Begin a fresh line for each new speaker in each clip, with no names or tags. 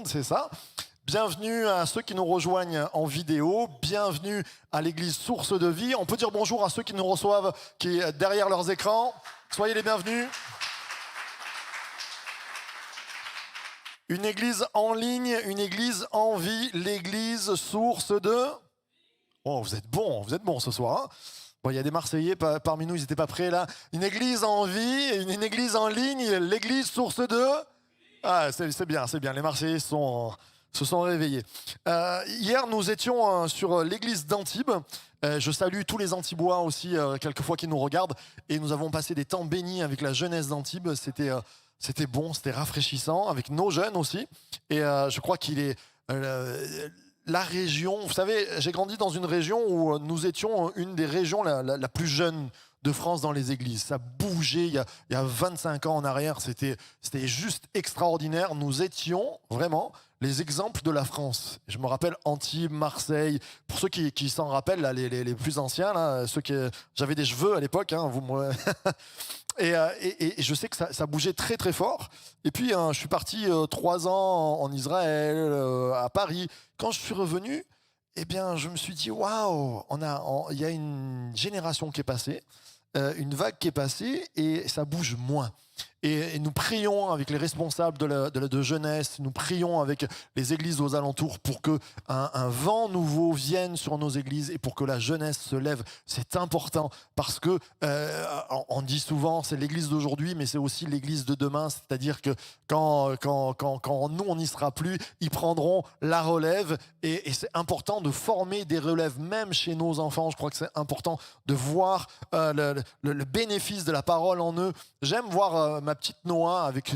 monde, c'est ça. Bienvenue à ceux qui nous rejoignent en vidéo, bienvenue à l'église Source de Vie. On peut dire bonjour à ceux qui nous reçoivent, qui est derrière leurs écrans. Soyez les bienvenus. Une église en ligne, une église en vie, l'église Source de... Oh, vous êtes bons ce soir, hein. Bon, il y a des Marseillais parmi nous, ils n'étaient pas prêts là. Une église en vie, une église en ligne, l'église Source de... Ah, c'est bien, les Marseillais se sont réveillés. Hier, nous étions sur l'église d'Antibes. Je salue tous les Antibois aussi, quelquefois qui nous regardent. Et nous avons passé des temps bénis avec la jeunesse d'Antibes. C'était bon, c'était rafraîchissant, avec nos jeunes aussi. Et je crois qu'il est... la région, vous savez, j'ai grandi dans une région où nous étions une des régions la plus jeune de France dans les églises. Ça bougeait il y a 25 ans en arrière, c'était juste extraordinaire. Nous étions vraiment les exemples de la France. Je me rappelle Antibes, Marseille, pour ceux qui s'en rappellent, là, les plus anciens, là, j'avais des cheveux à l'époque, hein, et je sais que ça bougeait très très fort. Et puis je suis parti 3 ans en Israël, à Paris. Quand je suis revenu, eh bien, je me suis dit, waouh, il y a une génération qui est passée, une vague qui est passée, et ça bouge moins. Et nous prions avec les responsables de jeunesse, nous prions avec les églises aux alentours pour que un vent nouveau vienne sur nos églises et pour que la jeunesse se lève. C'est important parce que on dit souvent c'est l'église d'aujourd'hui, mais c'est aussi l'église de demain. C'est-à-dire que quand nous on n'y sera plus, ils prendront la relève et c'est important de former des relèves même chez nos enfants. Je crois que c'est important de voir le bénéfice de la parole en eux. J'aime voir ma petite Noah avec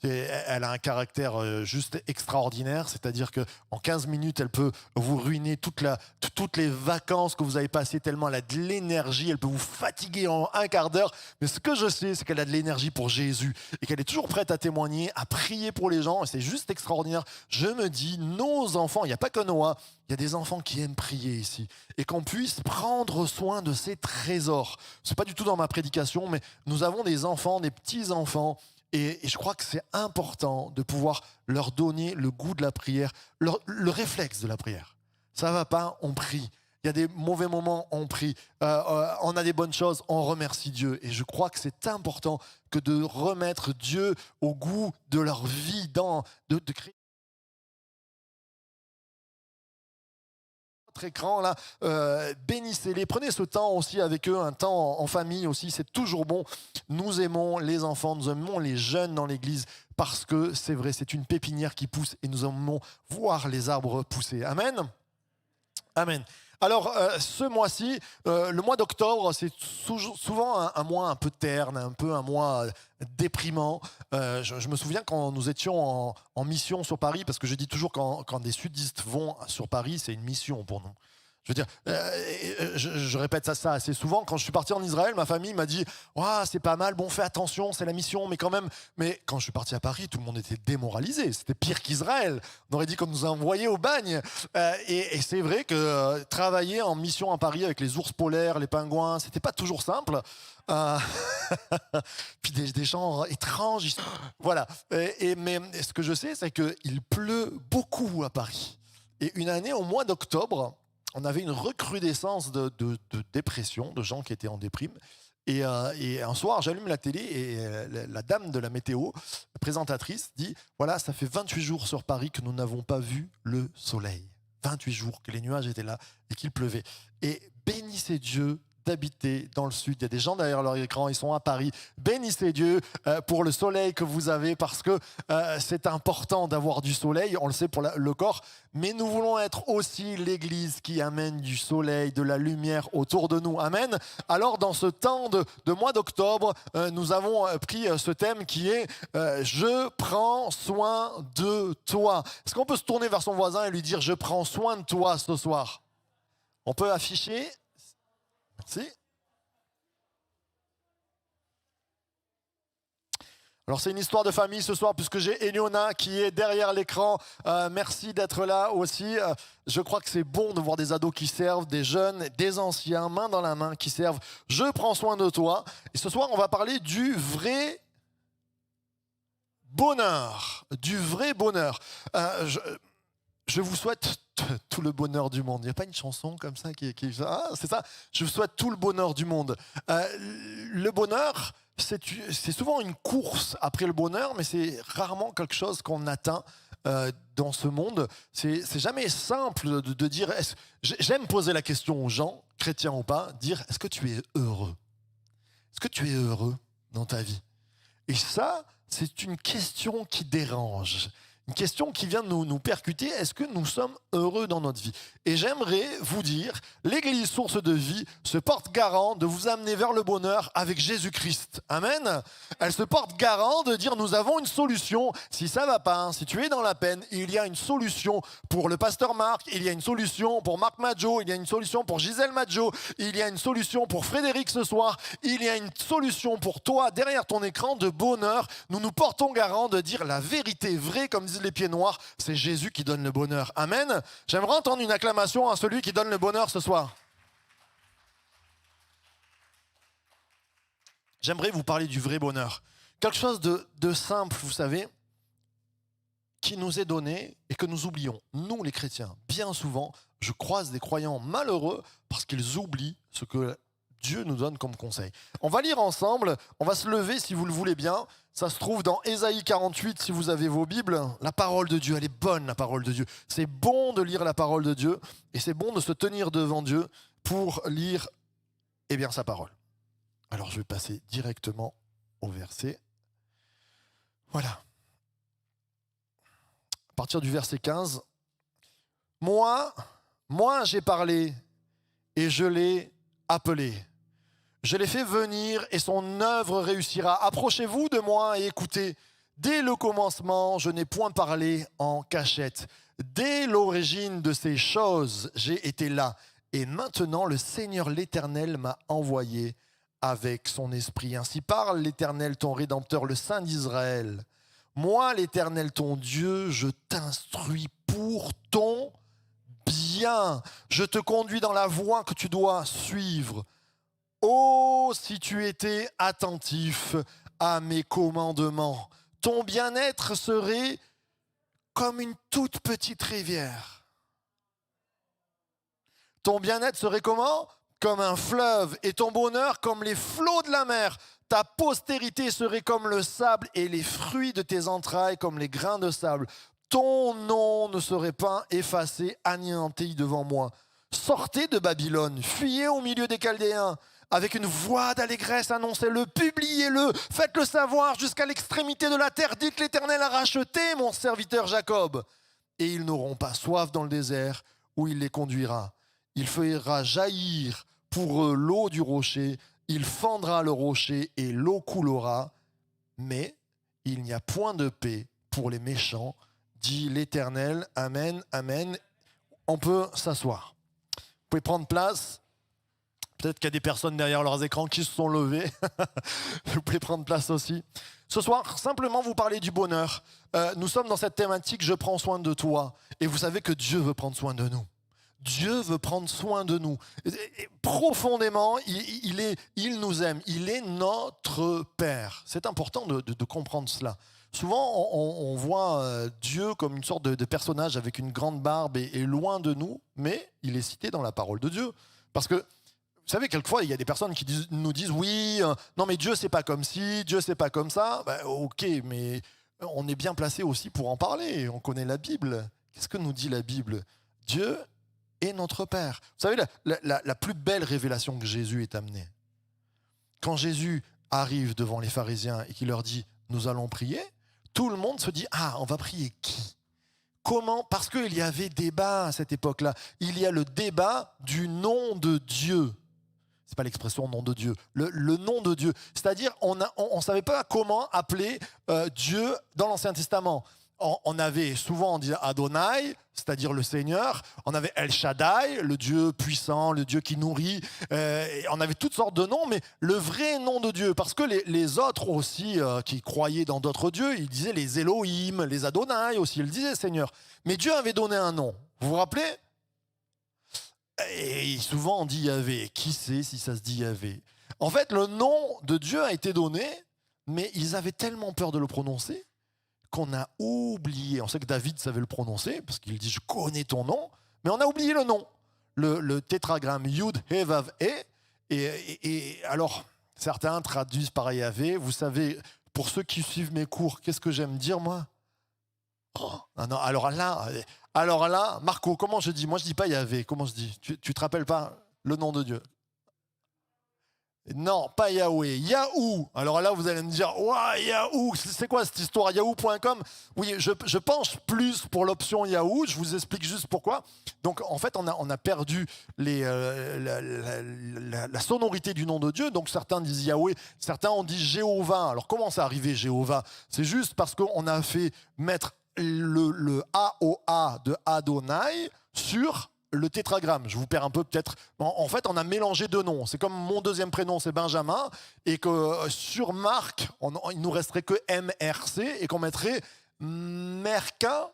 elle a un caractère juste extraordinaire, c'est-à-dire qu'en 15 minutes, elle peut vous ruiner toutes les vacances que vous avez passées tellement elle a de l'énergie, elle peut vous fatiguer en un quart d'heure. Mais ce que je sais, c'est qu'elle a de l'énergie pour Jésus et qu'elle est toujours prête à témoigner, à prier pour les gens. Et c'est juste extraordinaire. Je me dis, nos enfants, il n'y a pas que Noah, il y a des enfants qui aiment prier ici et qu'on puisse prendre soin de ces trésors. C'est pas du tout dans ma prédication, mais nous avons des enfants, des petits-enfants. Et je crois que c'est important de pouvoir leur donner le goût de la prière, le réflexe de la prière. Ça va pas, on prie. Il y a des mauvais moments, on prie. On a des bonnes choses, on remercie Dieu. Et je crois que c'est important que de remettre Dieu au goût de leur vie, de créer écran là, bénissez-les, prenez ce temps aussi avec eux, un temps en famille aussi, c'est toujours bon. Nous aimons les enfants, nous aimons les jeunes dans l'église parce que c'est vrai, c'est une pépinière qui pousse et nous aimons voir les arbres pousser. Amen. Amen. Alors, ce mois-ci, le mois d'octobre, c'est souvent un mois un peu terne, un mois déprimant. Je me souviens quand nous étions en mission sur Paris, parce que je dis toujours quand des sudistes vont sur Paris, c'est une mission pour nous. Je veux dire, je répète ça assez souvent. Quand je suis parti en Israël, ma famille m'a dit « c'est pas mal, bon, fais attention, c'est la mission, mais quand même... » Mais quand je suis parti à Paris, tout le monde était démoralisé. C'était pire qu'Israël. On aurait dit qu'on nous a envoyés au bagne. Et c'est vrai que travailler en mission à Paris avec les ours polaires, les pingouins, c'était pas toujours simple. Puis des gens étranges. Voilà. Mais ce que je sais, c'est qu'il pleut beaucoup à Paris. Et une année, au mois d'octobre... on avait une recrudescence de dépression, de gens qui étaient en déprime. Et un soir, j'allume la télé et la dame de la météo, la présentatrice, dit « Voilà, ça fait 28 jours sur Paris que nous n'avons pas vu le soleil. 28 jours que les nuages étaient là et qu'il pleuvait. Et bénissez Dieu d'habiter dans le sud. » Il y a des gens derrière leur écran, ils sont à Paris. Bénissez Dieu pour le soleil que vous avez parce que c'est important d'avoir du soleil, on le sait pour le corps, mais nous voulons être aussi l'église qui amène du soleil, de la lumière autour de nous. Amen. Alors dans ce temps de mois d'octobre, nous avons pris ce thème qui est je prends soin de toi. Est-ce qu'on peut se tourner vers son voisin et lui dire je prends soin de toi ce soir? On peut afficher. Merci. Alors c'est une histoire de famille ce soir puisque j'ai Eliona qui est derrière l'écran. Merci d'être là aussi. Je crois que c'est bon de voir des ados qui servent, des jeunes, des anciens, main dans la main qui servent. Je prends soin de toi. Et ce soir on va parler du vrai bonheur. du vrai bonheur. Je vous souhaite tout le bonheur du monde. Il n'y a pas une chanson comme ça Ah, c'est ça. Je vous souhaite tout le bonheur du monde. Le bonheur, c'est souvent une course après le bonheur, mais c'est rarement quelque chose qu'on atteint dans ce monde. C'est jamais simple de dire... J'aime poser la question aux gens, chrétiens ou pas, dire est-ce que tu es heureux? Est-ce que tu es heureux dans ta vie? Et ça, c'est une question qui dérange. Une question qui vient de nous percuter. Est-ce que nous sommes heureux dans notre vie? Et j'aimerais vous dire, l'Église Source de Vie se porte garant de vous amener vers le bonheur avec Jésus-Christ. Amen. Elle se porte garant de dire nous avons une solution. Si ça ne va pas, si tu es dans la peine, il y a une solution pour le pasteur Marc, il y a une solution pour Marc Maggio, il y a une solution pour Gisèle Maggio, il y a une solution pour Frédéric ce soir, il y a une solution pour toi derrière ton écran de bonheur. Nous nous portons garant de dire la vérité vraie, comme disent les pieds noirs, c'est Jésus qui donne le bonheur. Amen. J'aimerais entendre une acclamation à celui qui donne le bonheur ce soir. J'aimerais vous parler du vrai bonheur. Quelque chose de simple, vous savez, qui nous est donné et que nous oublions. Nous, les chrétiens, bien souvent, je croise des croyants malheureux parce qu'ils oublient ce que Dieu nous donne comme conseil. On va lire ensemble, on va se lever si vous le voulez bien. Ça se trouve dans Ésaïe 48 si vous avez vos Bibles. La parole de Dieu, elle est bonne la parole de Dieu. C'est bon de lire la parole de Dieu et c'est bon de se tenir devant Dieu pour lire sa parole. Alors je vais passer directement au verset. Voilà. À partir du verset 15. Moi j'ai parlé et je l'ai appelé. Je l'ai fait venir et son œuvre réussira. Approchez-vous de moi et écoutez. Dès le commencement, je n'ai point parlé en cachette. Dès l'origine de ces choses, j'ai été là. Et maintenant, le Seigneur l'Éternel m'a envoyé avec son esprit. Ainsi parle l'Éternel, ton Rédempteur, le Saint d'Israël. Moi, l'Éternel, ton Dieu, je t'instruis pour ton bien. Je te conduis dans la voie que tu dois suivre. Oh, si tu étais attentif à mes commandements, ton bien-être serait comme une toute petite rivière. Ton bien-être serait comment? Comme un fleuve, et ton bonheur comme les flots de la mer. Ta postérité serait comme le sable, et les fruits de tes entrailles comme les grains de sable. Ton nom ne serait pas effacé, anéanti devant moi. Sortez de Babylone, fuyez au milieu des Chaldéens. Avec une voix d'allégresse, annoncez-le, publiez-le, faites-le savoir jusqu'à l'extrémité de la terre. Dites l'Éternel a racheté mon serviteur Jacob. Et ils n'auront pas soif dans le désert où il les conduira. Il fera jaillir pour eux l'eau du rocher. Il fendra le rocher et l'eau coulera. Mais il n'y a point de paix pour les méchants, dit l'Éternel. Amen, amen. On peut s'asseoir. Vous pouvez prendre place. Peut-être qu'il y a des personnes derrière leurs écrans qui se sont levées. Vous pouvez prendre place aussi. Ce soir, simplement vous parler du bonheur. Nous sommes dans cette thématique « Je prends soin de toi ». Et vous savez que Dieu veut prendre soin de nous. Dieu veut prendre soin de nous. Et profondément, il nous aime. Il est notre Père. C'est important de comprendre cela. Souvent, on voit Dieu comme une sorte de personnage avec une grande barbe et loin de nous, mais il est cité dans la parole de Dieu. Parce que vous savez, quelquefois, il y a des personnes qui nous disent « Oui, non mais Dieu, c'est pas comme ci, Dieu, c'est pas comme ça. » Ok, mais on est bien placé aussi pour en parler. On connaît la Bible. Qu'est-ce que nous dit la Bible? Dieu est notre Père. Vous savez, la plus belle révélation que Jésus est amenée. Quand Jésus arrive devant les pharisiens et qu'il leur dit « Nous allons prier », tout le monde se dit « Ah, on va prier qui ?» Comment? Parce qu'il y avait débat à cette époque-là. Il y a le débat du nom de Dieu. C'est pas l'expression nom de Dieu, le nom de Dieu. C'est-à-dire, on ne savait pas comment appeler Dieu dans l'Ancien Testament. On avait souvent, on disait Adonai, c'est-à-dire le Seigneur. On avait El Shaddai, le Dieu puissant, le Dieu qui nourrit. On avait toutes sortes de noms, mais le vrai nom de Dieu, parce que les autres aussi, qui croyaient dans d'autres dieux, ils disaient les Elohim, les Adonai aussi, ils disaient Seigneur. Mais Dieu avait donné un nom. Vous vous rappelez? Et souvent on dit Yahvé. Qui sait si ça se dit Yahvé? En fait, le nom de Dieu a été donné, mais ils avaient tellement peur de le prononcer qu'on a oublié. On sait que David savait le prononcer, parce qu'il dit « Je connais ton nom », mais on a oublié le nom. Le tétragramme Yud, He, Vav, He. Et alors, certains traduisent par Yahvé. Vous savez, pour ceux qui suivent mes cours, qu'est-ce que j'aime dire, moi? Non, alors là, Marco, comment je dis? Moi, je dis pas Yahvé. Comment je dis? Tu te rappelles pas le nom de Dieu? Non, pas Yahweh, Yahoo. Alors là, vous allez me dire, ouah, Yahoo, c'est quoi cette histoire? Yahoo.com. Oui, je penche plus pour l'option Yahoo. Je vous explique juste pourquoi. Donc, en fait, on a perdu la sonorité du nom de Dieu. Donc, certains disent Yahweh, certains ont dit Jéhovah. Alors, comment c'est arrivé, Jéhovah? C'est juste parce qu'on a fait mettre le AOA de Adonai sur le tétragramme. Je vous perds un peu peut-être. En fait, on a mélangé deux noms. C'est comme mon deuxième prénom, c'est Benjamin, et que sur Marc, il nous resterait que MRC, et qu'on mettrait Merca.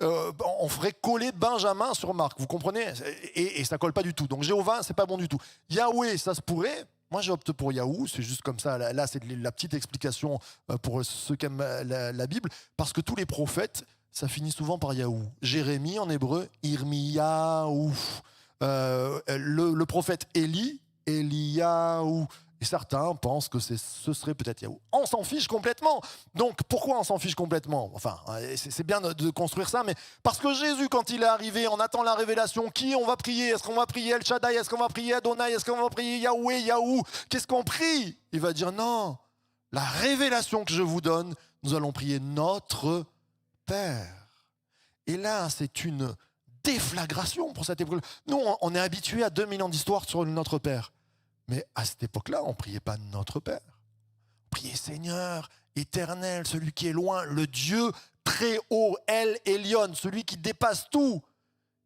On ferait coller Benjamin sur Marc. Vous comprenez? Et ça colle pas du tout. Donc Jéhovah, c'est pas bon du tout. Yahweh, ça se pourrait. Moi, j'opte pour Yahoo. C'est juste comme ça. Là, c'est la petite explication pour ceux qui aiment la Bible, parce que tous les prophètes, ça finit souvent par Yahoo. Jérémie en hébreu, Irmiyahu. Le prophète Élie, Eliyahu. Et certains pensent que ce serait peut-être Yahoo. On s'en fiche complètement. Donc, pourquoi on s'en fiche complètement? Enfin, c'est bien de construire ça, mais parce que Jésus, quand il est arrivé, on attend la révélation. Qui on va prier? Est-ce qu'on va prier El Shaddai? Est-ce qu'on va prier Adonai? Est-ce qu'on va prier Yahweh, Yahoo? Qu'est-ce qu'on prie? Il va dire non. La révélation que je vous donne, nous allons prier notre Père. Et là, c'est une déflagration pour cette époque. Nous, on est habitués à 2000 ans d'histoire sur notre Père. Mais à cette époque-là, on ne priait pas notre Père. On priait Seigneur, éternel, celui qui est loin, le Dieu très haut, El Elyon, celui qui dépasse tout.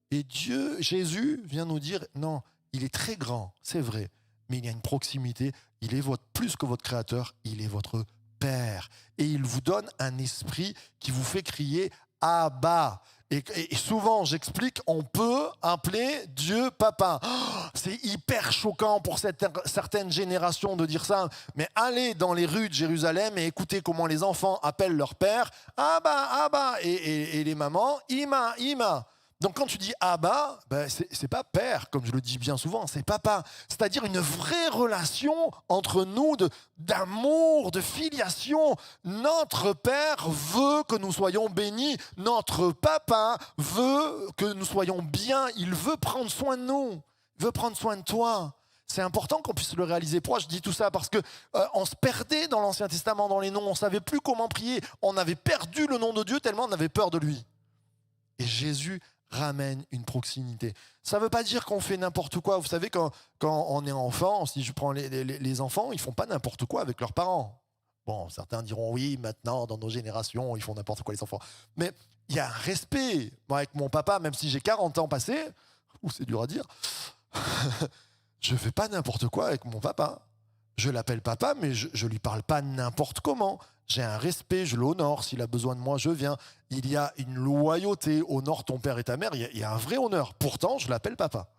Et Dieu, Jésus, vient nous dire, non, il est très grand, c'est vrai, mais il y a une proximité, il est plus que votre Créateur, il est votre Père. Et il vous donne un esprit qui vous fait crier Abba. Et souvent, j'explique, on peut appeler Dieu papa. Oh, c'est hyper choquant pour certaines générations de dire ça. Mais allez dans les rues de Jérusalem et écoutez comment les enfants appellent leur père. Abba, Abba. Et les mamans, Ima, Ima. Donc quand tu dis Abba, ben c'est pas père, comme je le dis bien souvent, c'est papa. C'est-à-dire une vraie relation entre nous d'amour, de filiation. Notre Père veut que nous soyons bénis. Notre papa veut que nous soyons bien. Il veut prendre soin de nous. Il veut prendre soin de toi. C'est important qu'on puisse le réaliser. Pourquoi je dis tout ça? Parce que on se perdait dans l'Ancien Testament, dans les noms. On ne savait plus comment prier. On avait perdu le nom de Dieu tellement on avait peur de lui. Et Jésus ramène une proximité. Ça ne veut pas dire qu'on fait n'importe quoi. Vous savez, quand on est enfant, si je prends les enfants, ils ne font pas n'importe quoi avec leurs parents. Bon, certains diront oui, maintenant, dans nos générations, ils font n'importe quoi les enfants. Mais il y a un respect. Moi, avec mon papa, même si j'ai 40 ans passés, c'est dur à dire, je ne fais pas n'importe quoi avec mon papa. Je l'appelle papa, mais je ne lui parle pas n'importe comment. J'ai un respect, je l'honore. S'il a besoin de moi, je viens. Il y a une loyauté. Honore ton père et ta mère. Il y a un vrai honneur. Pourtant, je l'appelle papa.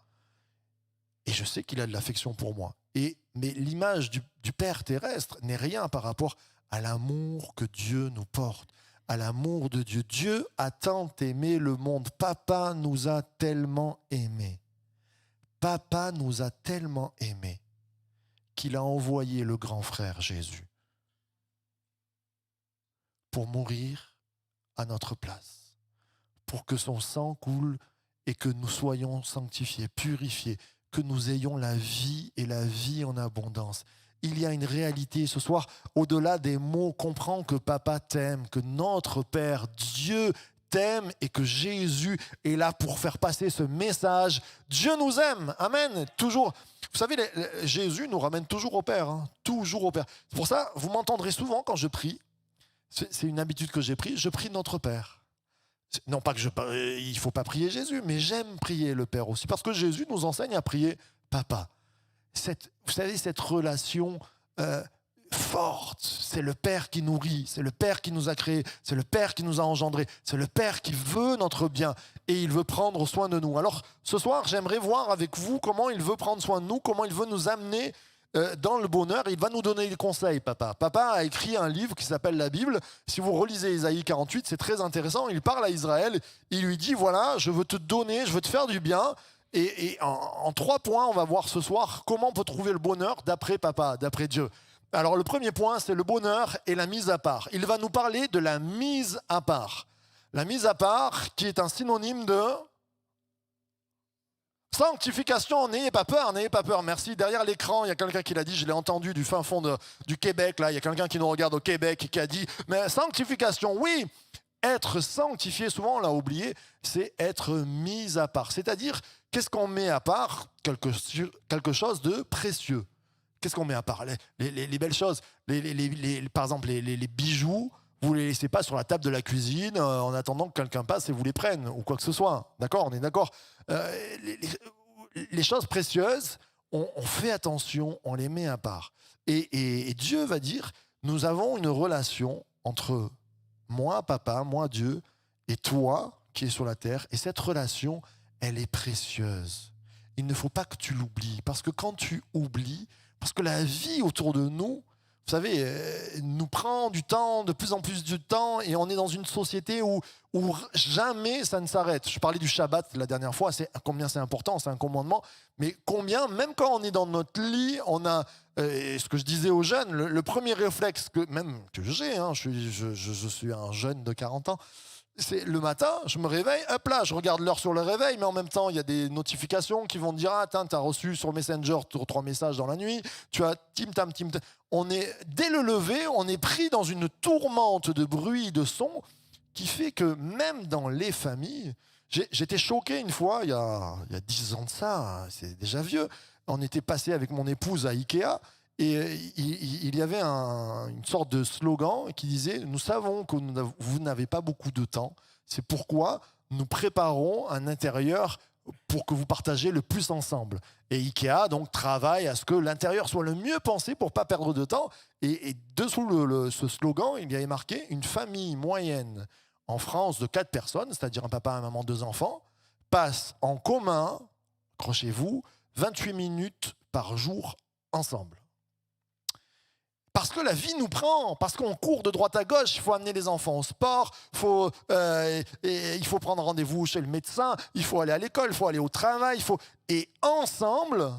Et je sais qu'il a de l'affection pour moi. Mais l'image du père terrestre n'est rien par rapport à l'amour que Dieu nous porte. À l'amour de Dieu. Dieu a tant aimé le monde. Papa nous a tellement aimés. Papa nous a tellement aimés qu'il a envoyé le grand frère Jésus pour mourir à notre place, pour que son sang coule et que nous soyons sanctifiés, purifiés, que nous ayons la vie et la vie en abondance. Il y a une réalité ce soir, au-delà des mots, comprends que papa t'aime, que notre Père, Dieu t'aime et que Jésus est là pour faire passer ce message. Dieu nous aime, amen, toujours. Vous savez, Jésus nous ramène toujours au Père, hein, toujours au Père. C'est pour ça, vous m'entendrez souvent quand je prie, c'est une habitude que j'ai prise, je prie notre Père. Non pas que il ne faut pas prier Jésus, mais j'aime prier le Père aussi, parce que Jésus nous enseigne à prier Papa. Vous savez, cette relation forte, c'est le Père qui nourrit, c'est le Père qui nous a créés, c'est le Père qui nous a engendrés, c'est le Père qui veut notre bien et il veut prendre soin de nous. Alors ce soir, j'aimerais voir avec vous comment il veut prendre soin de nous, comment il veut nous amener dans le bonheur. Il va nous donner des conseils, papa. Papa a écrit un livre qui s'appelle la Bible. Si vous relisez Ésaïe 48, c'est très intéressant. Il parle à Israël. Il lui dit, voilà, je veux te donner, je veux te faire du bien. Et en 3 points, on va voir ce soir comment on peut trouver le bonheur d'après papa, d'après Dieu. Alors le premier point, c'est le bonheur et la mise à part. Il va nous parler de la mise à part. La mise à part qui est un synonyme de sanctification. N'ayez pas peur, n'ayez pas peur. Merci. Derrière l'écran, il y a quelqu'un qui l'a dit, je l'ai entendu du fin fond du Québec. Là, il y a quelqu'un qui nous regarde au Québec et qui a dit, mais sanctification, oui. Être sanctifié, souvent on l'a oublié, c'est être mis à part. C'est-à-dire, qu'est-ce qu'on met à part? Quelque chose de précieux. Qu'est-ce qu'on met à part? Les belles choses. Par exemple, les bijoux, vous ne les laissez pas sur la table de la cuisine en attendant que quelqu'un passe et vous les prenne, ou quoi que ce soit. D'accord? On est d'accord? Les choses précieuses, on fait attention, on les met à part. Et Dieu va dire, nous avons une relation entre moi, papa, moi, Dieu, et toi qui es sur la terre. Et cette relation, elle est précieuse. Il ne faut pas que tu l'oublies. Parce que quand tu oublies, parce que la vie autour de nous, vous savez, nous prend du temps, de plus en plus de temps, et on est dans une société où jamais ça ne s'arrête. Je parlais du Shabbat la dernière fois, combien c'est important, c'est un commandement, mais combien, même quand on est dans notre lit, on a, ce que je disais aux jeunes, le premier réflexe que j'ai, hein, je suis un jeune de 40 ans, c'est le matin, je me réveille, hop là, je regarde l'heure sur le réveil, mais en même temps, il y a des notifications qui vont me dire, ah, tu as reçu sur Messenger 3 messages dans la nuit, tu as tim-tam. Dès le lever, on est pris dans une tourmente de bruit, de son, qui fait que même dans les familles, j'étais choqué une fois, il y a 10 ans de ça, c'est déjà vieux, on était passé avec mon épouse à Ikea, et il y avait une sorte de slogan qui disait « Nous savons que vous n'avez pas beaucoup de temps, c'est pourquoi nous préparons un intérieur pour que vous partagez le plus ensemble. » Et Ikea donc travaille à ce que l'intérieur soit le mieux pensé pour ne pas perdre de temps. Et dessous ce slogan, il y avait marqué « Une famille moyenne en France de 4 personnes, c'est-à-dire un papa, un maman, 2 enfants, passe en commun, accrochez-vous, 28 minutes par jour ensemble. » Parce que la vie nous prend, parce qu'on court de droite à gauche, il faut amener les enfants au sport, il faut prendre rendez-vous chez le médecin, il faut aller à l'école, il faut aller au travail, et ensemble,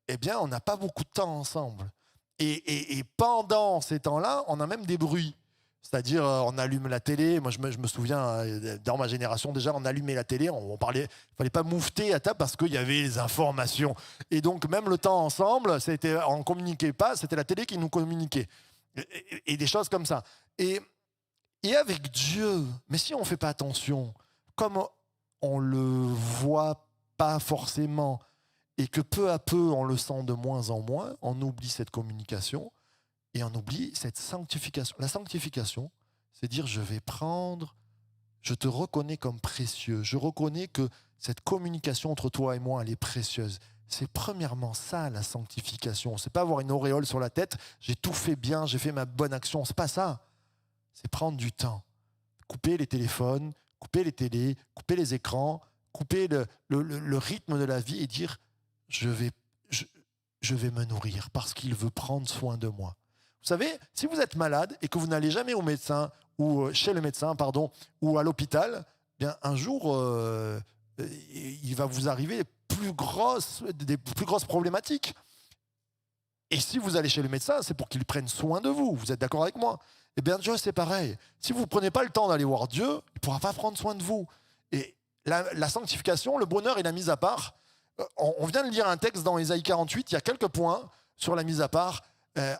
eh bien, on n'a pas beaucoup de temps ensemble. Et pendant ces temps-là, on a même des bruits. C'est-à-dire, on allume la télé. Moi, je me souviens, dans ma génération, déjà, on allumait la télé. Il ne fallait pas moufter à table parce qu'il y avait les informations. Et donc, même le temps ensemble, on ne communiquait pas. C'était la télé qui nous communiquait. Et des choses comme ça. Et avec Dieu, mais si on ne fait pas attention, comme on ne le voit pas forcément et que peu à peu, on le sent de moins en moins, on oublie cette communication. Et on oublie cette sanctification. La sanctification, c'est dire je te reconnais comme précieux. Je reconnais que cette communication entre toi et moi, elle est précieuse. C'est premièrement ça, la sanctification. C'est pas avoir une auréole sur la tête, j'ai tout fait bien, j'ai fait ma bonne action. C'est pas ça. C'est prendre du temps. Couper les téléphones, couper les télés, couper les écrans, couper le rythme de la vie et dire je vais me nourrir parce qu'il veut prendre soin de moi. Vous savez, si vous êtes malade et que vous n'allez jamais au médecin ou chez le médecin, ou à l'hôpital, bien un jour, il va vous arriver des plus grosses problématiques. Et si vous allez chez le médecin, c'est pour qu'il prenne soin de vous. Vous êtes d'accord avec moi? Eh bien, Dieu, c'est pareil. Si vous ne prenez pas le temps d'aller voir Dieu, il ne pourra pas prendre soin de vous. Et la sanctification, le bonheur et la mise à part, on vient de lire un texte dans Ésaïe 48, il y a quelques points sur la mise à part.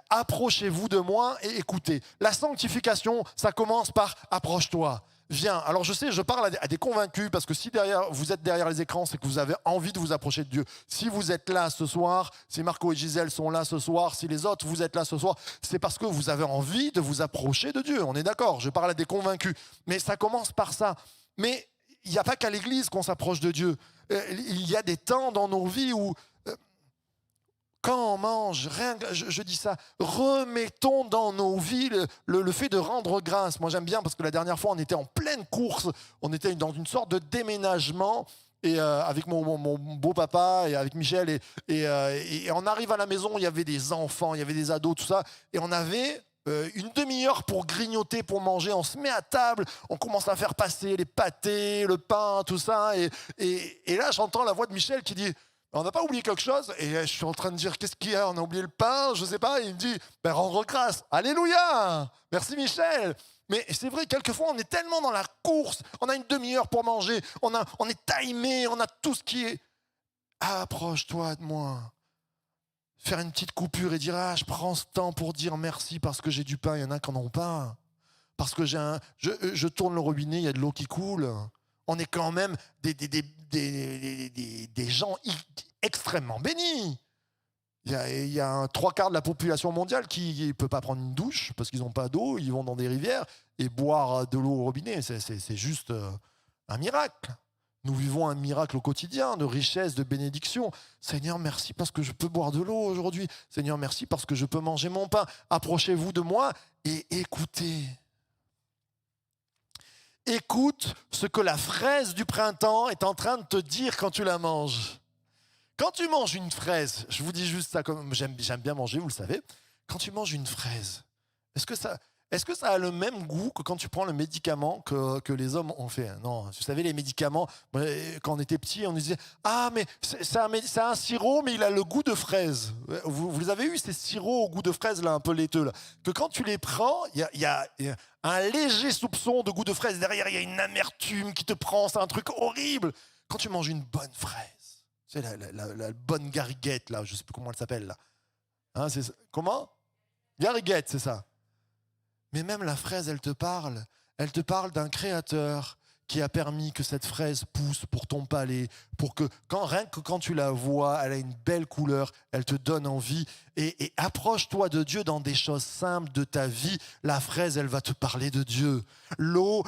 Approchez-vous de moi et écoutez. La sanctification, ça commence par approche-toi. Viens. Alors je sais, je parle à des convaincus parce que si vous êtes derrière les écrans, c'est que vous avez envie de vous approcher de Dieu. Si vous êtes là ce soir, si Marco et Gisèle sont là ce soir, si les autres vous êtes là ce soir, c'est parce que vous avez envie de vous approcher de Dieu. On est d'accord, je parle à des convaincus. Mais ça commence par ça. Mais il n'y a pas qu'à l'église qu'on s'approche de Dieu. Il y a des temps dans nos vies où quand on mange, je dis ça, remettons dans nos vies le fait de rendre grâce. Moi, j'aime bien parce que la dernière fois, on était en pleine course, on était dans une sorte de déménagement et avec mon beau-papa et avec Michel. Et on arrive à la maison, il y avait des enfants, il y avait des ados, tout ça. Et on avait une demi-heure pour grignoter, pour manger. On se met à table, on commence à faire passer les pâtés, le pain, tout ça. Et là, j'entends la voix de Michel qui dit... On n'a pas oublié quelque chose. Et je suis en train de dire, qu'est-ce qu'il y a? On a oublié le pain, je ne sais pas. Et il me dit, ben, rendre grâce. Alléluia. Merci Michel. Mais c'est vrai, quelquefois, on est tellement dans la course. On a une demi-heure pour manger. On est timé. On a tout ce qui est... Approche-toi de moi. Faire une petite coupure et dire, je prends ce temps pour dire merci parce que j'ai du pain. Il y en a qui n'en ont pas. Parce que je tourne le robinet, il y a de l'eau qui coule. On est quand même des gens extrêmement bénis. Il y a un 3/4 de la population mondiale qui ne peut pas prendre une douche parce qu'ils n'ont pas d'eau, ils vont dans des rivières et boire de l'eau au robinet. C'est juste un miracle. Nous vivons un miracle au quotidien, de richesse, de bénédiction. Seigneur, merci parce que je peux boire de l'eau aujourd'hui. Seigneur, merci parce que je peux manger mon pain. Approchez-vous de moi et écoutez. Écoute ce que la fraise du printemps est en train de te dire quand tu la manges. Quand tu manges une fraise, je vous dis juste ça, comme j'aime bien manger, vous le savez. Quand tu manges une fraise, est-ce que ça a le même goût que quand tu prends le médicament que les hommes ont fait? Non, vous savez, les médicaments, quand on était petit, on disait « Ah, mais c'est un sirop, mais il a le goût de fraise. » Vous avez eu ces sirops au goût de fraise, là, un peu laiteux, là, que quand tu les prends, il y a un léger soupçon de goût de fraise. Derrière, il y a une amertume qui te prend, c'est un truc horrible. Quand tu manges une bonne fraise, c'est la bonne gariguette, là, je ne sais plus comment elle s'appelle, là. Hein, comment? Gariguette, c'est ça. Mais même la fraise, elle te parle d'un créateur qui a permis que cette fraise pousse pour ton palais, pour que rien que quand tu la vois, elle a une belle couleur, elle te donne envie. Et approche-toi de Dieu dans des choses simples de ta vie. La fraise, elle va te parler de Dieu. L'eau,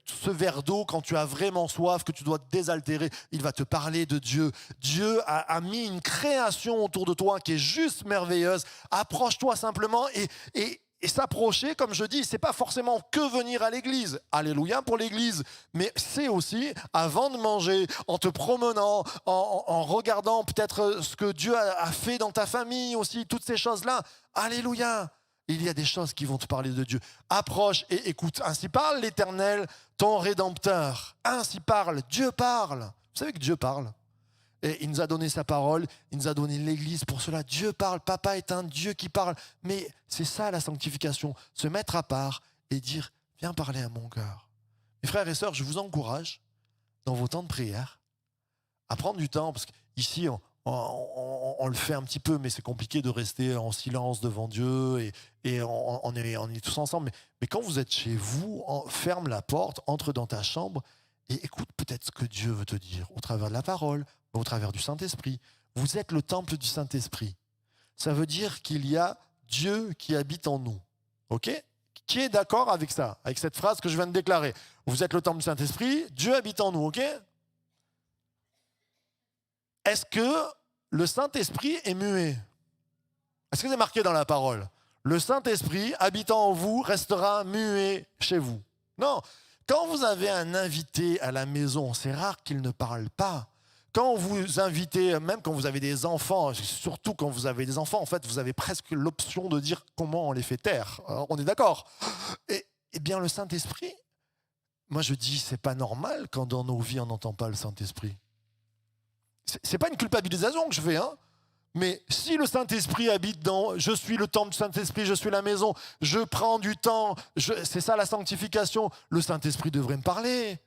ce verre d'eau, quand tu as vraiment soif, que tu dois te désaltérer, il va te parler de Dieu. Dieu a mis une création autour de toi qui est juste merveilleuse. Approche-toi simplement et s'approcher, comme je dis, c'est pas forcément que venir à l'église. Alléluia pour l'église. Mais c'est aussi, avant de manger, en te promenant, en regardant peut-être ce que Dieu a fait dans ta famille aussi, toutes ces choses-là. Alléluia. Il y a des choses qui vont te parler de Dieu. Approche et écoute. Ainsi parle l'Éternel, ton Rédempteur. Ainsi parle. Dieu parle. Vous savez que Dieu parle. Et il nous a donné sa parole, il nous a donné l'Église pour cela. Dieu parle, Papa est un Dieu qui parle. Mais c'est ça la sanctification, se mettre à part et dire, viens parler à mon cœur. Mes frères et sœurs, je vous encourage, dans vos temps de prière, à prendre du temps, parce qu'ici, on le fait un petit peu, mais c'est compliqué de rester en silence devant Dieu, et on est tous ensemble. Mais quand vous êtes chez vous, ferme la porte, entre dans ta chambre, et écoute peut-être ce que Dieu veut te dire, au travers de la parole, au travers du Saint-Esprit. Vous êtes le temple du Saint-Esprit. Ça veut dire qu'il y a Dieu qui habite en nous. OK? Qui est d'accord avec ça, avec cette phrase que je viens de déclarer? Vous êtes le temple du Saint-Esprit, Dieu habite en nous, OK? Est-ce que le Saint-Esprit est muet? Est-ce que c'est marqué dans la parole? Le Saint-Esprit habitant en vous restera muet chez vous. Non. Quand vous avez un invité à la maison, c'est rare qu'il ne parle pas. Quand vous invitez, même quand vous avez des enfants, surtout quand vous avez des enfants, en fait, vous avez presque l'option de dire comment on les fait taire. On est d'accord? Eh bien, le Saint-Esprit, moi je dis, c'est pas normal quand dans nos vies on n'entend pas le Saint-Esprit. C'est pas une culpabilisation que je fais, hein. Mais si le Saint-Esprit habite dans, je suis le temple du Saint-Esprit, je suis la maison, je prends du temps, c'est ça la sanctification, le Saint-Esprit devrait me parler.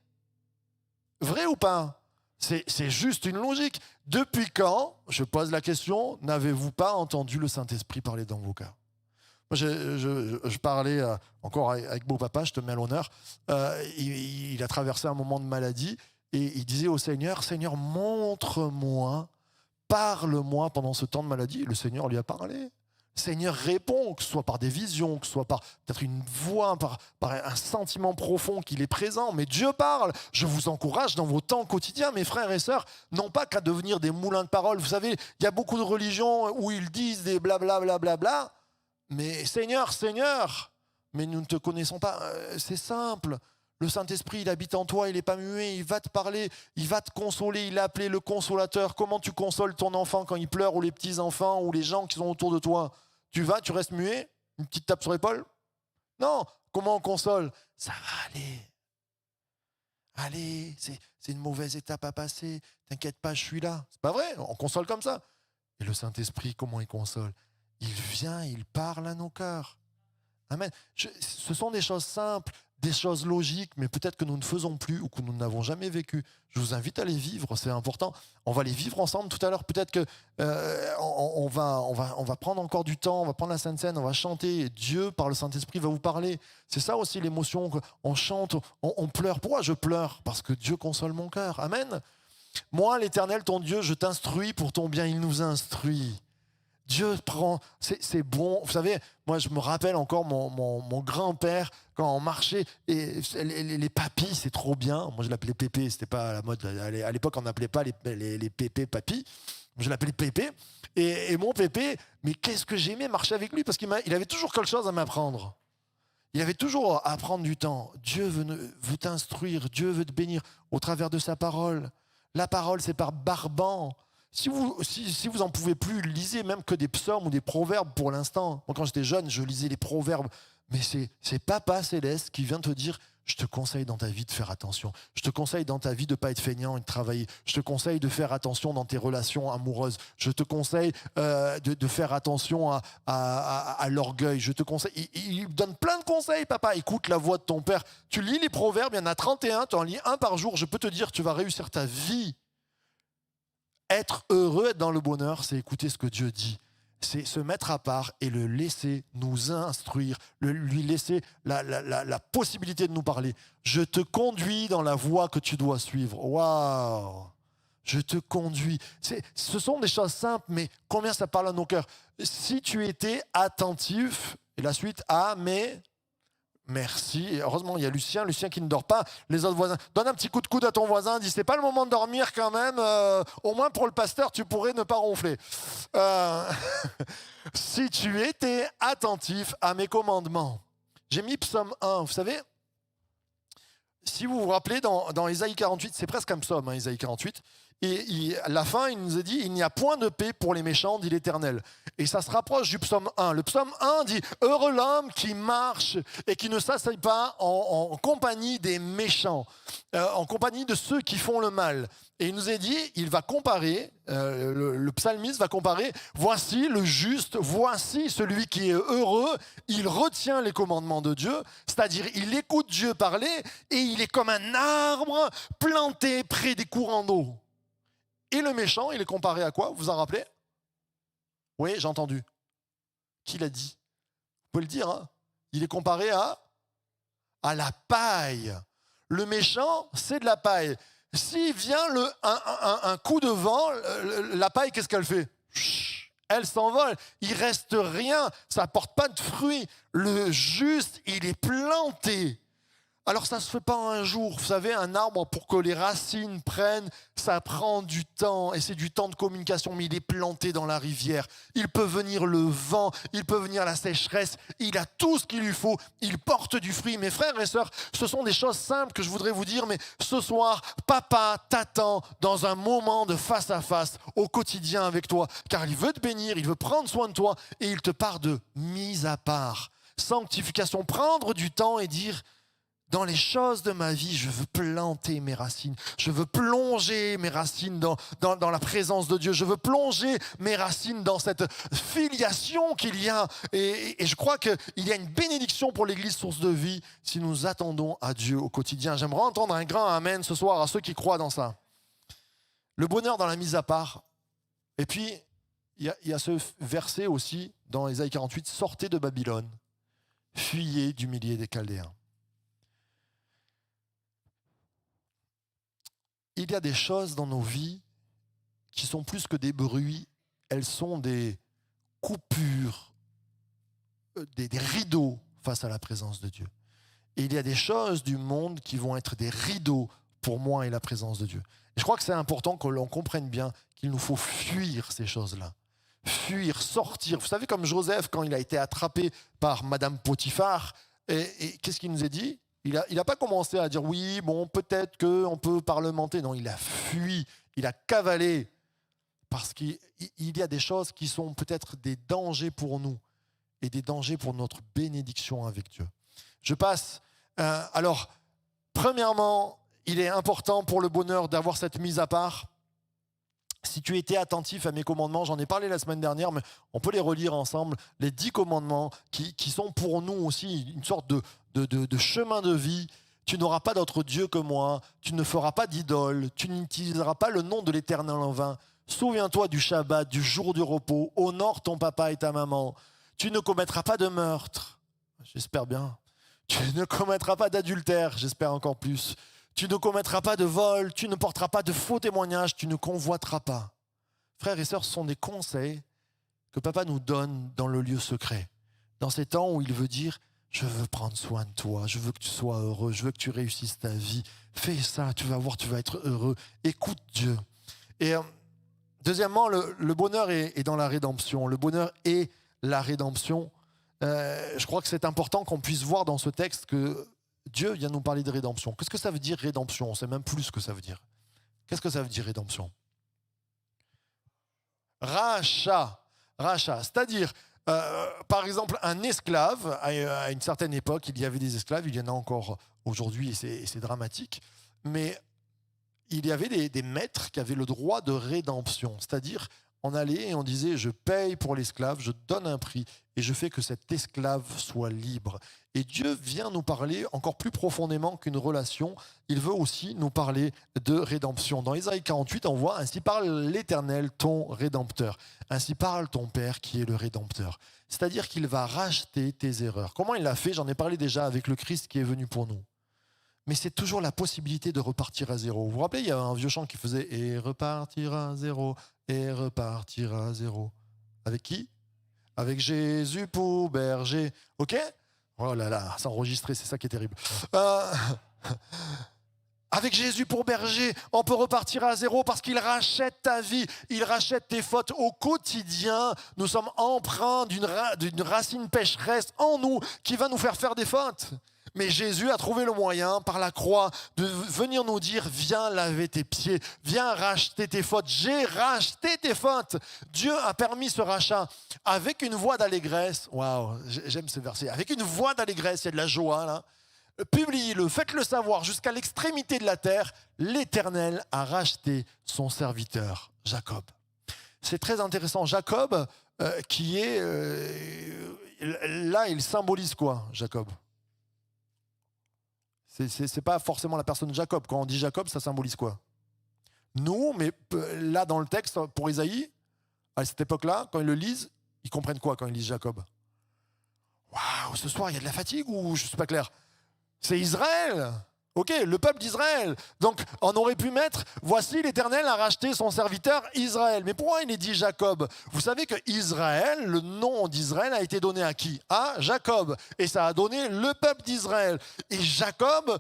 Vrai ou pas? C'est juste une logique. Depuis quand, je pose la question, n'avez-vous pas entendu le Saint-Esprit parler dans vos cœurs? Moi, je parlais encore avec beau-papa, je te mets à l'honneur, il a traversé un moment de maladie et il disait au Seigneur, Seigneur, montre-moi, parle-moi pendant ce temps de maladie. Le Seigneur lui a parlé. Seigneur répond, que ce soit par des visions, que ce soit par peut-être une voix, par un sentiment profond qu'il est présent. Mais Dieu parle. Je vous encourage dans vos temps quotidiens, mes frères et sœurs, non pas qu'à devenir des moulins de parole. Vous savez, il y a beaucoup de religions où ils disent des blablabla, bla, bla, bla, mais Seigneur, Seigneur, mais nous ne te connaissons pas. C'est simple. Le Saint-Esprit, il habite en toi, il n'est pas muet, il va te parler, il va te consoler, il a appelé le consolateur. Comment tu consoles ton enfant quand il pleure, ou les petits-enfants, ou les gens qui sont autour de toi? Tu restes muet? Une petite tape sur l'épaule? Non. Comment on console? Ça va aller. Allez, c'est une mauvaise étape à passer. T'inquiète pas, je suis là. C'est pas vrai, on console comme ça. Et le Saint-Esprit, comment il console? Il vient, il parle à nos cœurs. Amen. Ce sont des choses simples, des choses logiques, mais peut-être que nous ne faisons plus ou que nous n'avons jamais vécu. Je vous invite à les vivre, c'est important. On va les vivre ensemble tout à l'heure. Peut-être que on va prendre encore du temps, on va prendre la Sainte Seine, on va chanter. Et Dieu, par le Saint-Esprit, va vous parler. C'est ça aussi l'émotion. On chante, on pleure. Pourquoi je pleure? Parce que Dieu console mon cœur. Amen. Moi, l'Éternel, ton Dieu, je t'instruis pour ton bien. Il nous instruit. Dieu prend, c'est bon. Vous savez, moi je me rappelle encore mon grand-père quand on marchait, et les papis, c'est trop bien. Moi je l'appelais Pépé, c'était pas à la mode. À l'époque on n'appelait pas les Pépé papis. Je l'appelais Pépé. Et mon Pépé, mais qu'est-ce que j'aimais marcher avec lui, parce qu'il avait toujours quelque chose à m'apprendre. Il avait toujours à prendre du temps. Dieu veut t'instruire, Dieu veut te bénir au travers de sa parole. La parole, c'est par Barban. Si vous en pouvez plus, lisez même que des psaumes ou des proverbes pour l'instant. Moi, quand j'étais jeune, je lisais les proverbes. Mais c'est Papa Céleste qui vient te dire, je te conseille dans ta vie de faire attention. Je te conseille dans ta vie de ne pas être feignant et de travailler. Je te conseille de faire attention dans tes relations amoureuses. Je te conseille de faire attention à l'orgueil. Je te conseille. Il donne plein de conseils, papa. Écoute la voix de ton père. Tu lis les proverbes, il y en a 31, tu en lis un par jour. Je peux te dire, tu vas réussir ta vie. Être heureux, être dans le bonheur, c'est écouter ce que Dieu dit. C'est se mettre à part et le laisser nous instruire, lui laisser la possibilité de nous parler. Je te conduis dans la voie que tu dois suivre. Waouh! Je te conduis. Ce sont des choses simples, mais combien ça parle à nos cœurs. Si tu étais attentif, et la suite, mais... Merci. Et heureusement, il y a Lucien qui ne dort pas. Les autres voisins. Donne un petit coup de coude à ton voisin. Dis, c'est pas le moment de dormir quand même. Au moins pour le pasteur, tu pourrais ne pas ronfler. Si tu étais attentif à mes commandements. J'ai mis psaume 1. Vous savez, si vous vous rappelez, dans Ésaïe 48, c'est presque un psaume, Ésaïe 48. Et à la fin, il nous a dit, il n'y a point de paix pour les méchants, dit l'Éternel. Et ça se rapproche du psaume 1. Le psaume 1 dit, heureux l'homme qui marche et qui ne s'assied pas en compagnie des méchants, en compagnie de ceux qui font le mal. Et il nous a dit, il va comparer, le psalmiste va comparer, voici le juste, voici celui qui est heureux, il retient les commandements de Dieu, c'est-à-dire il écoute Dieu parler et il est comme un arbre planté près des courants d'eau. Et le méchant, il est comparé à quoi? Vous vous en rappelez? Oui, j'ai entendu. Qui l'a dit? Vous pouvez le dire, hein? Il est comparé à la paille. Le méchant, c'est de la paille. S'il vient un coup de vent, la paille, qu'est-ce qu'elle fait? Elle s'envole. Il ne reste rien. Ça ne porte pas de fruits. Le juste, il est planté. Alors ça ne se fait pas un jour. Vous savez, un arbre, pour que les racines prennent, ça prend du temps. Et c'est du temps de communication, mais il est planté dans la rivière. Il peut venir le vent, il peut venir la sécheresse. Il a tout ce qu'il lui faut. Il porte du fruit. Mes frères et sœurs, ce sont des choses simples que je voudrais vous dire. Mais ce soir, papa t'attend dans un moment de face à face, au quotidien avec toi. Car il veut te bénir, il veut prendre soin de toi. Et il te parle de mise à part. Sanctification, prendre du temps et dire... Dans les choses de ma vie, je veux planter mes racines. Je veux plonger mes racines dans la présence de Dieu. Je veux plonger mes racines dans cette filiation qu'il y a. Et je crois qu'il y a une bénédiction pour l'Église Source de Vie si nous attendons à Dieu au quotidien. J'aimerais entendre un grand amen ce soir à ceux qui croient dans ça. Le bonheur dans la mise à part. Et puis, il y a ce verset aussi dans Ésaïe 48, « Sortez de Babylone, fuyez du milieu des Chaldéens ». Il y a des choses dans nos vies qui sont plus que des bruits, elles sont des coupures, des rideaux face à la présence de Dieu. Et il y a des choses du monde qui vont être des rideaux pour moi et la présence de Dieu. Et je crois que c'est important que l'on comprenne bien qu'il nous faut fuir ces choses-là. Fuir, sortir. Vous savez, comme Joseph, quand il a été attrapé par Madame Potiphar, et qu'est-ce qu'il nous a dit? Il a pas commencé à dire oui, bon, peut-être qu'on peut parlementer. Non, il a fui, il a cavalé. Parce qu'il y a des choses qui sont peut-être des dangers pour nous et des dangers pour notre bénédiction avec Dieu. Je passe. Alors, premièrement, il est important pour le bonheur d'avoir cette mise à part. Si tu étais attentif à mes commandements, j'en ai parlé la semaine dernière, mais on peut les relire ensemble, les 10 commandements qui sont pour nous aussi une sorte de chemin de vie. Tu n'auras pas d'autre Dieu que moi, tu ne feras pas d'idole, tu n'utiliseras pas le nom de l'Éternel en vain. Souviens-toi du Shabbat, du jour du repos, honore ton papa et ta maman. Tu ne commettras pas de meurtre, j'espère bien. Tu ne commettras pas d'adultère, j'espère encore plus. Tu ne commettras pas de vol, tu ne porteras pas de faux témoignages, tu ne convoiteras pas. Frères et sœurs, ce sont des conseils que papa nous donne dans le lieu secret. Dans ces temps où il veut dire, je veux prendre soin de toi, je veux que tu sois heureux, je veux que tu réussisses ta vie. Fais ça, tu vas voir, tu vas être heureux. Écoute Dieu. Et deuxièmement, le bonheur est dans la rédemption. Le bonheur est la rédemption. Je crois que c'est important qu'on puisse voir dans ce texte que Dieu vient nous parler de rédemption. Qu'est-ce que ça veut dire rédemption? On ne sait même plus ce que ça veut dire. Qu'est-ce que ça veut dire rédemption? Rachat. Rachat. C'est-à-dire, par exemple, un esclave, à une certaine époque, il y avait des esclaves, il y en a encore aujourd'hui et c'est dramatique, mais il y avait des maîtres qui avaient le droit de rédemption. C'est-à-dire, on allait et on disait, je paye pour l'esclave, je donne un prix et je fais que cet esclave soit libre. Et Dieu vient nous parler encore plus profondément qu'une relation. Il veut aussi nous parler de rédemption. Dans Ésaïe 48, on voit, ainsi parle l'Éternel, ton Rédempteur. Ainsi parle ton Père qui est le Rédempteur. C'est-à-dire qu'il va racheter tes erreurs. Comment il l'a fait? J'en ai parlé déjà avec le Christ qui est venu pour nous. Mais c'est toujours la possibilité de repartir à zéro. Vous vous rappelez, il y a un vieux chant qui faisait « Et repartir à zéro, et repartir à zéro ». Avec qui? Avec Jésus pour berger. Ok? Oh là là, c'est enregistré, c'est ça qui est terrible. Avec Jésus pour berger, on peut repartir à zéro parce qu'il rachète ta vie, il rachète tes fautes au quotidien. Nous sommes empreints d'une racine pécheresse en nous qui va nous faire des fautes. Mais Jésus a trouvé le moyen, par la croix, de venir nous dire « Viens laver tes pieds, viens racheter tes fautes. J'ai racheté tes fautes. » Dieu a permis ce rachat avec une voix d'allégresse. Waouh, j'aime ce verset. Avec une voix d'allégresse, il y a de la joie là. Publiez-le, faites-le savoir jusqu'à l'extrémité de la terre. L'Éternel a racheté son serviteur, Jacob. C'est très intéressant. Jacob, qui est... là, il symbolise quoi, Jacob? C'est pas forcément la personne Jacob. Quand on dit Jacob, ça symbolise quoi? Nous, mais là, dans le texte, pour Ésaïe, à cette époque-là, quand ils le lisent, ils comprennent quoi quand ils lisent Jacob? Waouh, ce soir, il y a de la fatigue ou je ne suis pas clair? C'est Israël. Ok, le peuple d'Israël. Donc, on aurait pu mettre « Voici l'Éternel a racheté son serviteur Israël ». Mais pourquoi il est dit Jacob? Vous savez que Israël, le nom d'Israël a été donné à qui? À Jacob. Et ça a donné le peuple d'Israël. Et Jacob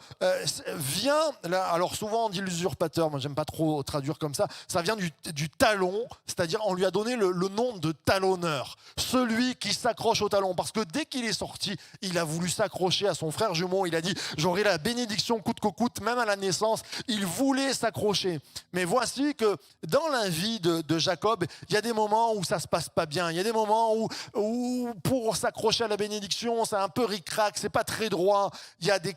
vient, là, alors souvent on dit l'usurpateur, moi j'aime pas trop traduire comme ça vient du talon, c'est-à-dire on lui a donné le nom de talonneur. Celui qui s'accroche au talon. Parce que dès qu'il est sorti, il a voulu s'accrocher à son frère jumeau. Il a dit « J'aurai la bénédiction coûte que coûte, même à la naissance, il voulait s'accrocher. » Mais voici que dans la vie de Jacob, il y a des moments où ça se passe pas bien. Il y a des moments où pour s'accrocher à la bénédiction, c'est un peu ric-rac, c'est pas très droit. Il y a des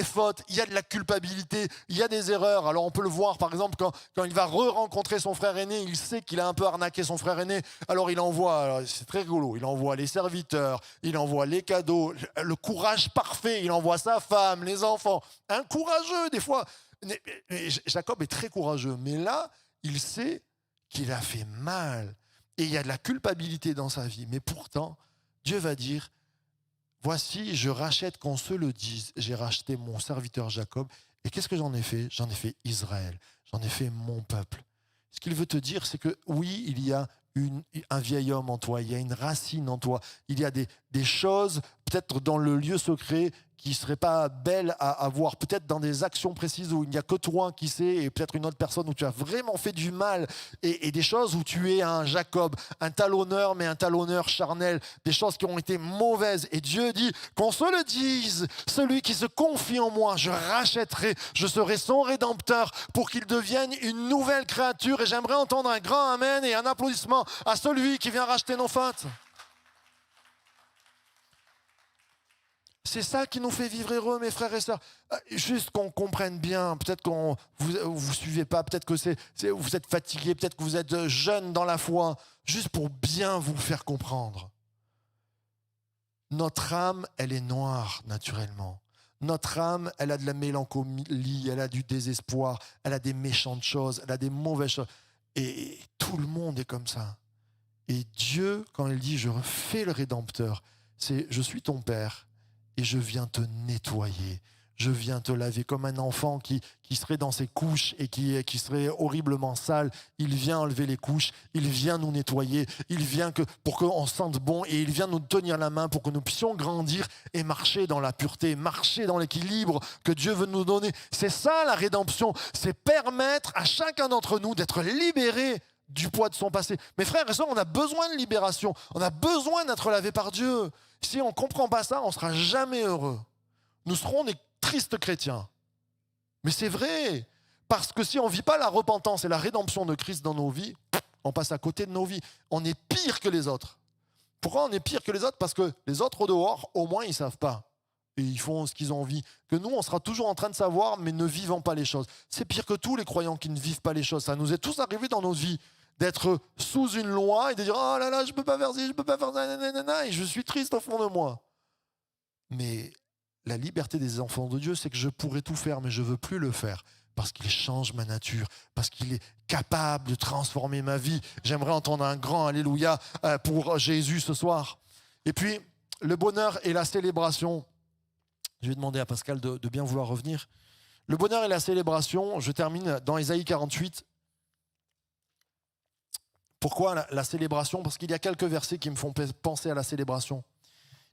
fautes, il y a de la culpabilité, il y a des erreurs. Alors on peut le voir par exemple quand il va rencontrer son frère aîné, il sait qu'il a un peu arnaqué son frère aîné, alors il envoie, alors c'est très rigolo, il envoie les serviteurs, il envoie les cadeaux, le courage parfait, il envoie sa femme, les enfants, un courageux des fois. Jacob est très courageux, mais là, il sait qu'il a fait mal et il y a de la culpabilité dans sa vie, mais pourtant, Dieu va dire: voici, je rachète qu'on se le dise. J'ai racheté mon serviteur Jacob. Et qu'est-ce que j'en ai fait? J'en ai fait Israël. J'en ai fait mon peuple. Ce qu'il veut te dire, c'est que oui, il y a un vieil homme en toi. Il y a une racine en toi. Il y a des choses, peut-être dans le lieu secret, qui serait pas belle à voir, peut-être dans des actions précises où il n'y a que toi qui sais, et peut-être une autre personne où tu as vraiment fait du mal, et des choses où tu es un Jacob, un talonneur, mais un talonneur charnel, des choses qui ont été mauvaises. Et Dieu dit, qu'on se le dise, celui qui se confie en moi, je rachèterai, je serai son rédempteur pour qu'il devienne une nouvelle créature. Et j'aimerais entendre un grand amen et un applaudissement à celui qui vient racheter nos fautes. C'est ça qui nous fait vivre heureux, mes frères et sœurs. Juste qu'on comprenne bien, peut-être que vous ne suivez pas, peut-être que vous êtes fatigué, peut-être que vous êtes jeune dans la foi, juste pour bien vous le faire comprendre. Notre âme, elle est noire naturellement. Notre âme, elle a de la mélancolie, elle a du désespoir, elle a des méchantes choses, elle a des mauvaises choses. Et tout le monde est comme ça. Et Dieu, quand il dit « je refais le Rédempteur », c'est « je suis ton Père ». Et je viens te nettoyer, je viens te laver comme un enfant qui serait dans ses couches et qui serait horriblement sale. Il vient enlever les couches, il vient nous nettoyer, il vient pour qu'on sente bon et il vient nous tenir la main pour que nous puissions grandir et marcher dans la pureté, marcher dans l'équilibre que Dieu veut nous donner. C'est ça la rédemption, c'est permettre à chacun d'entre nous d'être libéré du poids de son passé. Mes frères et sœurs, on a besoin de libération, on a besoin d'être lavé par Dieu. Si on ne comprend pas ça, on ne sera jamais heureux. Nous serons des tristes chrétiens. Mais c'est vrai, parce que si on ne vit pas la repentance et la rédemption de Christ dans nos vies, on passe à côté de nos vies. On est pire que les autres. Pourquoi on est pire que les autres? Parce que les autres au dehors, au moins, ils ne savent pas. Et ils font ce qu'ils ont envie. Que nous, on sera toujours en train de savoir, mais ne vivant pas les choses. C'est pire que tous les croyants qui ne vivent pas les choses. Ça nous est tous arrivé dans nos vies d'être sous une loi et de dire « Oh là là, je ne peux pas faire ci, je ne peux pas faire ça, nanana, et je suis triste au fond de moi. » Mais la liberté des enfants de Dieu, c'est que je pourrais tout faire, mais je ne veux plus le faire parce qu'il change ma nature, parce qu'il est capable de transformer ma vie. J'aimerais entendre un grand Alléluia pour Jésus ce soir. Et puis, le bonheur et la célébration. Je vais demander à Pascal de bien vouloir revenir. Le bonheur et la célébration, je termine dans Ésaïe 48. Pourquoi la célébration? Parce qu'il y a quelques versets qui me font penser à la célébration.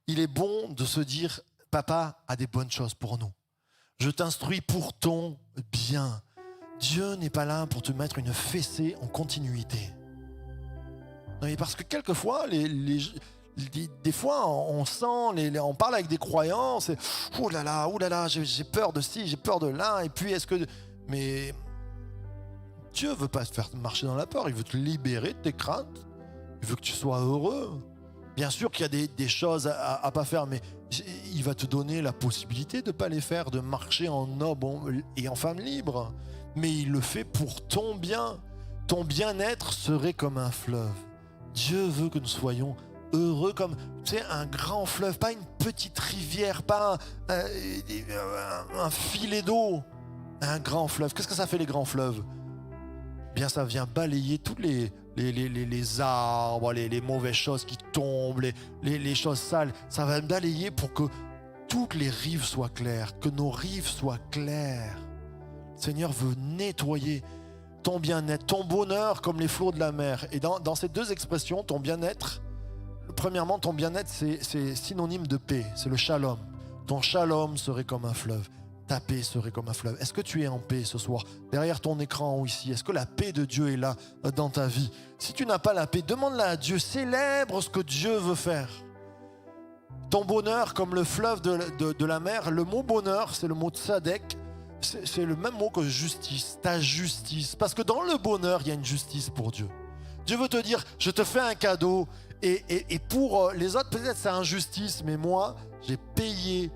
Il est bon de se dire, papa a des bonnes choses pour nous. Je t'instruis pour ton bien. Dieu n'est pas là pour te mettre une fessée en continuité. Non, mais parce que quelquefois, des fois, on sent, on parle avec des croyants, c'est « Ouh là là, j'ai peur de ci, j'ai peur de là. » Et puis, est-ce que... Mais Dieu ne veut pas te faire marcher dans la peur, il veut te libérer de tes craintes. Il veut que tu sois heureux. Bien sûr qu'il y a des choses à ne pas faire, mais il va te donner la possibilité de ne pas les faire, de marcher en homme et en femme libre. Mais il le fait pour ton bien. Ton bien-être serait comme un fleuve. Dieu veut que nous soyons heureux comme un grand fleuve, pas une petite rivière, pas un filet d'eau. Un grand fleuve. Qu'est-ce que ça fait les grands fleuves? Bien, ça vient balayer tous les arbres, les mauvaises choses qui tombent, les choses sales. Ça va balayer pour que toutes les rives soient claires, que nos rives soient claires. Le Seigneur veut nettoyer ton bien-être, ton bonheur comme les flots de la mer. Et dans ces deux expressions, ton bien-être, premièrement, ton bien-être, c'est synonyme de paix, c'est le shalom. Ton shalom serait comme un fleuve. Ta paix serait comme un fleuve. Est-ce que tu es en paix ce soir, derrière ton écran ou ici? Est-ce que la paix de Dieu est là dans ta vie? Si tu n'as pas la paix, demande-la à Dieu. Célèbre ce que Dieu veut faire. Ton bonheur comme le fleuve de la mer. Le mot bonheur, c'est le mot tsadek. C'est le même mot que justice. Ta justice. Parce que dans le bonheur, il y a une justice pour Dieu. Dieu veut te dire, je te fais un cadeau. Et pour les autres, peut-être c'est injustice. Mais moi, j'ai payé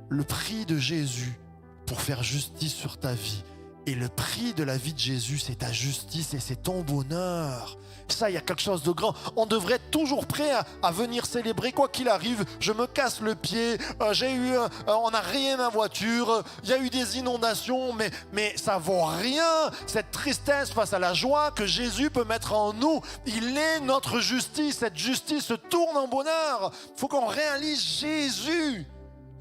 le prix de Jésus pour faire justice sur ta vie. Et le prix de la vie de Jésus, c'est ta justice et c'est ton bonheur. Ça, il y a quelque chose de grand. On devrait être toujours prêt à venir célébrer quoi qu'il arrive. Je me casse le pied, on a rayé ma voiture, il y a eu des inondations, mais ça vaut rien. Cette tristesse face à la joie que Jésus peut mettre en nous, il est notre justice. Cette justice se tourne en bonheur. Il faut qu'on réalise Jésus.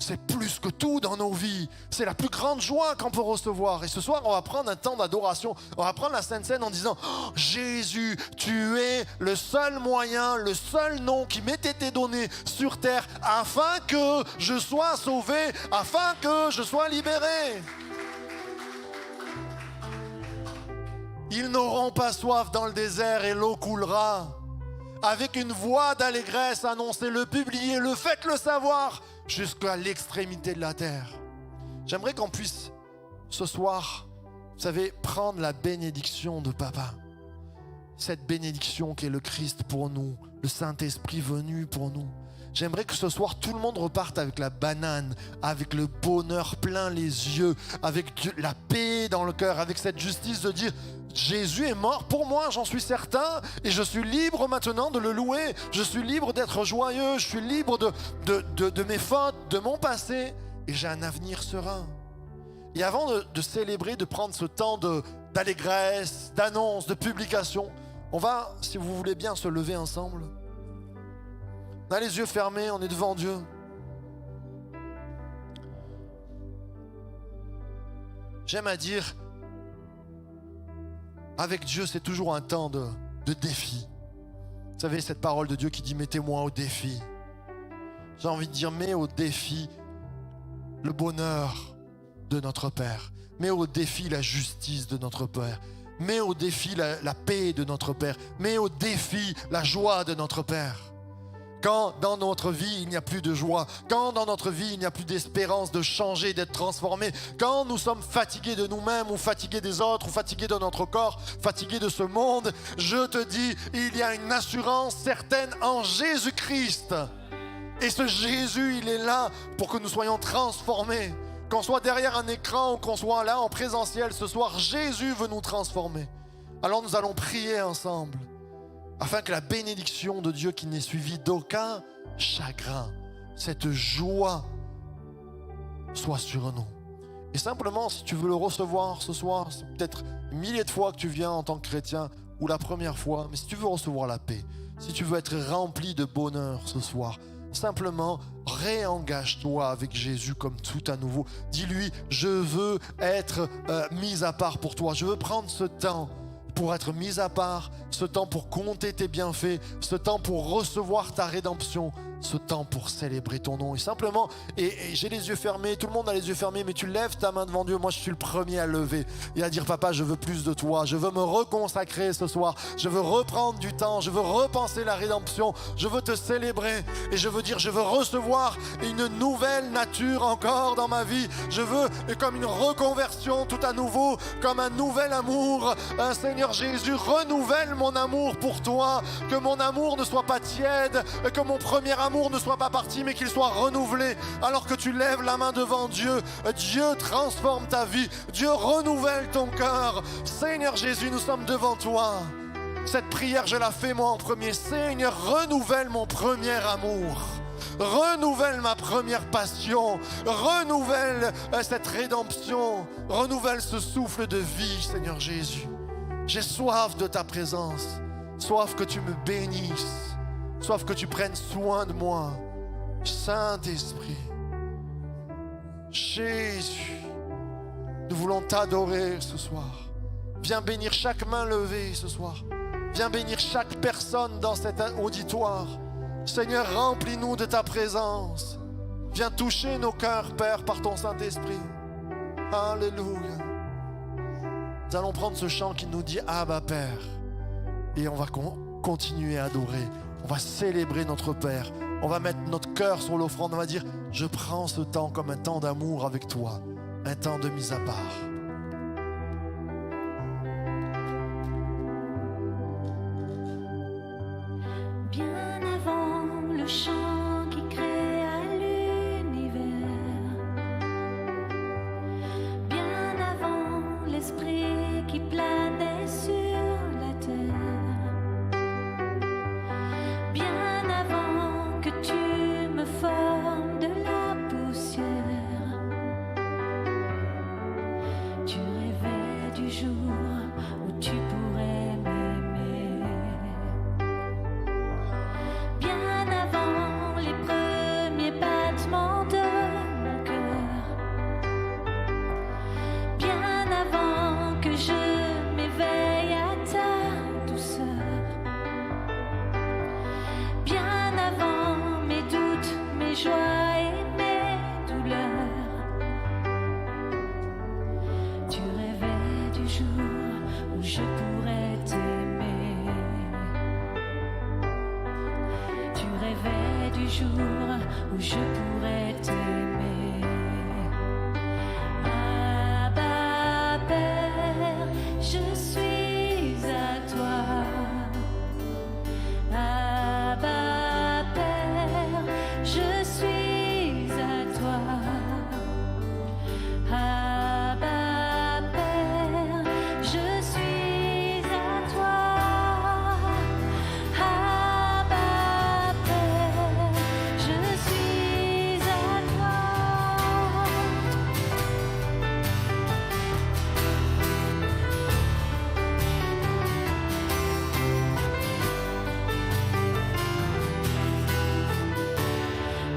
c'est plus que tout dans nos vies. C'est la plus grande joie qu'on peut recevoir. Et ce soir, on va prendre un temps d'adoration. On va prendre la Sainte Seine en disant oh, Jésus, tu es le seul moyen, le seul nom qui m'ait été donné sur terre afin que je sois sauvé, afin que je sois libéré. Ils n'auront pas soif dans le désert et l'eau coulera. Avec une voix d'allégresse, annoncez-le, publiez-le, faites-le savoir jusqu'à l'extrémité de la terre. J'aimerais qu'on puisse ce soir, vous savez, prendre la bénédiction de Papa. Cette bénédiction qui est le Christ pour nous, le Saint-Esprit venu pour nous. J'aimerais que ce soir, tout le monde reparte avec la banane, avec le bonheur plein les yeux, avec la paix dans le cœur, avec cette justice de dire Jésus est mort pour moi, j'en suis certain, et je suis libre maintenant de le louer. Je suis libre d'être joyeux, je suis libre de mes fautes, de mon passé, et j'ai un avenir serein. Et avant de célébrer, de prendre ce temps d'allégresse, d'annonce, de publication, on va, si vous voulez bien, se lever ensemble. On a les yeux fermés, on est devant Dieu. J'aime à dire, avec Dieu, c'est toujours un temps de défi. Vous savez, cette parole de Dieu qui dit « Mettez-moi au défi ». J'ai envie de dire « Mets au défi le bonheur de notre Père. Mets au défi la justice de notre Père. Mets au défi la paix de notre Père. Mets au défi la joie de notre Père. » Quand dans notre vie, il n'y a plus de joie, quand dans notre vie, il n'y a plus d'espérance de changer, d'être transformé, quand nous sommes fatigués de nous-mêmes ou fatigués des autres ou fatigués de notre corps, fatigués de ce monde, je te dis, il y a une assurance certaine en Jésus-Christ. Et ce Jésus, il est là pour que nous soyons transformés. Qu'on soit derrière un écran ou qu'on soit là en présentiel ce soir, Jésus veut nous transformer. Alors nous allons prier ensemble, afin que la bénédiction de Dieu qui n'est suivie d'aucun chagrin, cette joie soit sur nous. Et simplement, si tu veux le recevoir ce soir, c'est peut-être milliers de fois que tu viens en tant que chrétien, ou la première fois, mais si tu veux recevoir la paix, si tu veux être rempli de bonheur ce soir, simplement réengage-toi avec Jésus comme tout à nouveau. Dis-lui, je veux être mis à part pour toi, je veux prendre ce temps pour être mis à part, ce temps pour compter tes bienfaits, ce temps pour recevoir ta rédemption, ce temps pour célébrer ton nom. Et simplement, et j'ai les yeux fermés, tout le monde a les yeux fermés, mais tu lèves ta main devant Dieu. Moi je suis le premier à lever et à dire Papa, je veux plus de toi, je veux me reconsacrer ce soir, je veux reprendre du temps, je veux repenser la rédemption, je veux te célébrer et je veux dire, je veux recevoir une nouvelle nature encore dans ma vie. Je veux comme une reconversion tout à nouveau, comme un nouvel amour. Seigneur Jésus, renouvelle mon amour pour toi, que mon amour ne soit pas tiède, que mon premier amour ne soit pas parti, mais qu'il soit renouvelé. Alors que tu lèves la main devant Dieu, Dieu transforme ta vie, Dieu renouvelle ton cœur. Seigneur Jésus, nous sommes devant toi. Cette prière, je la fais moi en premier. Seigneur, renouvelle mon premier amour. Renouvelle ma première passion, renouvelle cette rédemption, renouvelle ce souffle de vie, Seigneur Jésus. J'ai soif de ta présence, soif que tu me bénisses, soif que tu prennes soin de moi. Saint-Esprit, Jésus, nous voulons t'adorer ce soir. Viens bénir chaque main levée ce soir. Viens bénir chaque personne dans cet auditoire. Seigneur, remplis-nous de ta présence. Viens toucher nos cœurs, Père, par ton Saint-Esprit. Alléluia. Nous allons prendre ce chant qui nous dit Abba Père. Et on va continuer à adorer. On va célébrer notre Père. On va mettre notre cœur sur l'offrande. On va dire, je prends ce temps comme un temps d'amour avec toi. Un temps de mise à part.
Bien avant le chant qui créa l'univers, bien avant l'esprit qui planait sur la terre, bien avant que tu me formes de la poussière, jour où je pourrais t'aimer. Tu rêvais du jour où je pourrais t'aimer. Abba, Père, je suis à toi. Abba, Père, je suis à toi. Abba, Père, je suis à toi. Abba, Père, je suis à toi.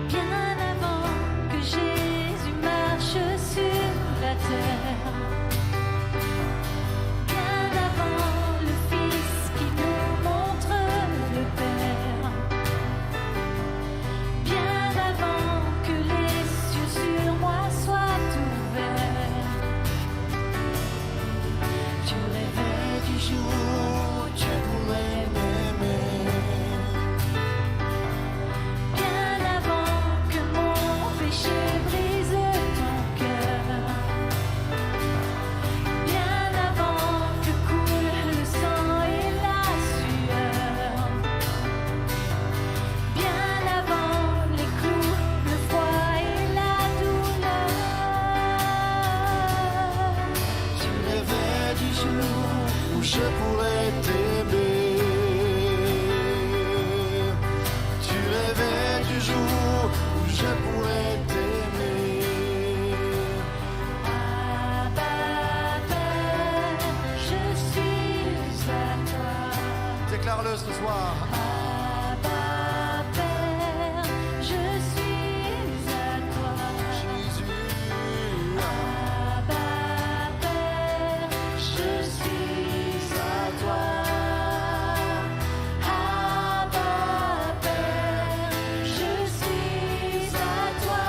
Bien avant que Jésus marche sur la terre, bien avant le Fils qui nous montre le Père, bien avant que les cieux sur moi soient ouverts, tu rêvais du jour où tu pourrais m'aimer. Bien avant que mon péché brise ton cœur, bien avant que coule le sang et la sueur, bien avant les clous, le froid et la douleur, tu rêvais du jour
Où je pourrais t'aimer. Tu rêvais du jour où je pourrais t'aimer.
Abba, Père, je suis à toi.
Déclare-le ce soir.
Abba, Père, je suis à toi.
Jésus.
Abba, Père, je suis à toi. Abba, Père, je suis à toi.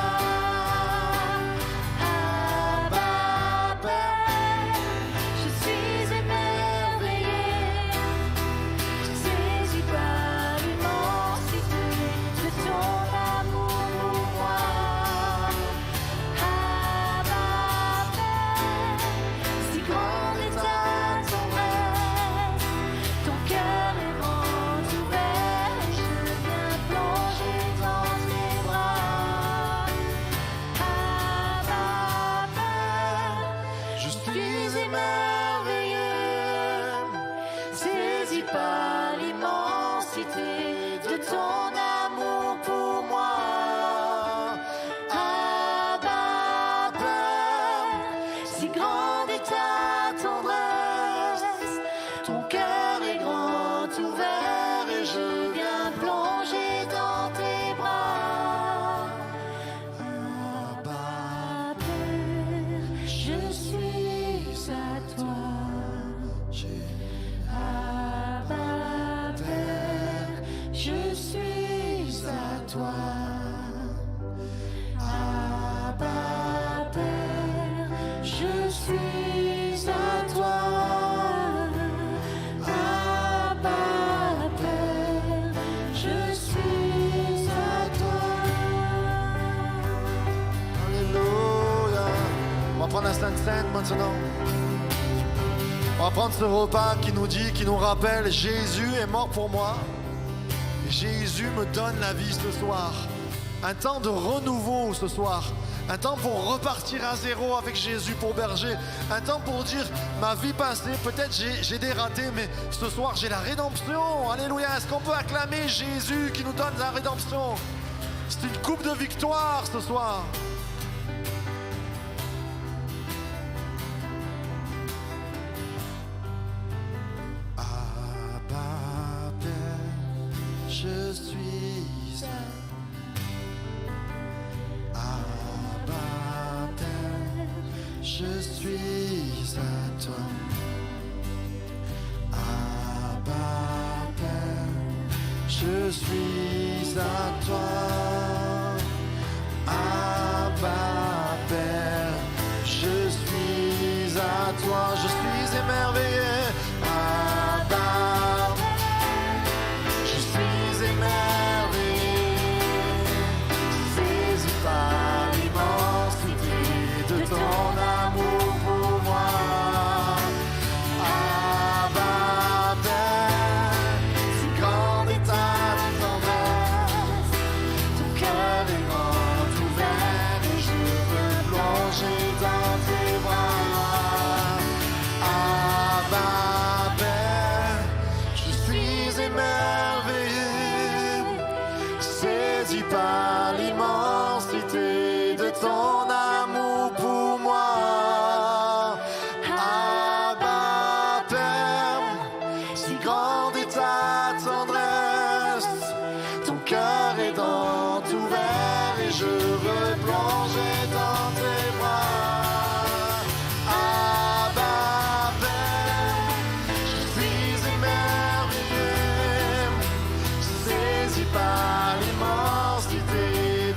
Abba, Père, je suis émerveillé. Saisi par l'immensité de ton amour pour moi. Abba, Père, si grande est ta tendresse, ton cœur est grand ouvert et je viens plonger dans tes bras. Abba, Père,
Je
suis émerveillé, saisi par l'immensité de ton amour pour moi. Abba, Père, si grande est ta tendresse, ton cœur est grand ouvert et je viens plonger dans tes bras. Abba, Père, je suis à toi. Abba, Père, je suis à toi. Abba, Père, je suis à toi. Abba, Père, je suis à toi.
Alléluia. On va prendre la Sainte Seine maintenant. On va prendre ce repas qui nous dit, qui nous rappelle, Jésus est mort pour moi. Et Jésus me donne la vie ce soir. Un temps de renouveau ce soir. Un temps pour repartir à zéro avec Jésus pour berger. Un temps pour dire, ma vie passée, peut-être j'ai des ratés, mais ce soir j'ai la rédemption. Alléluia. Est-ce qu'on peut acclamer Jésus qui nous donne la rédemption? C'est une coupe de victoire ce soir. Abba, Père, je suis à Abba, Père, je suis à toi. Abba, Père, je suis à toi. Abba, Père, je suis à toi. Je suis ton amour pour moi. Abba Père, si grande est ta tendresse, ton cœur est dans tout ouvert et je veux plonger dans tes bras. Abba Père, je suis émerveillé, saisi par l'immensité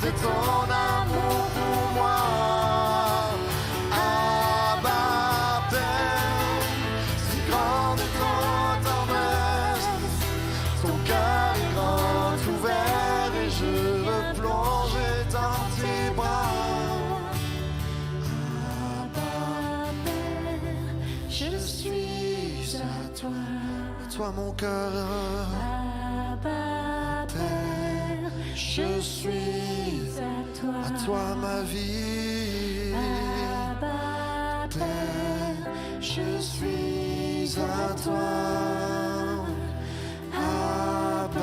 de ton amour pour moi. Abba Père, si grande est ton tendresse, ton cœur est grand ouvert et je veux plonger dans tes bras.
Abba Père, je suis à toi.
Toi mon cœur,
Abba Père,
je suis à toi ma vie.
Abba Père,
Je suis à toi. Abba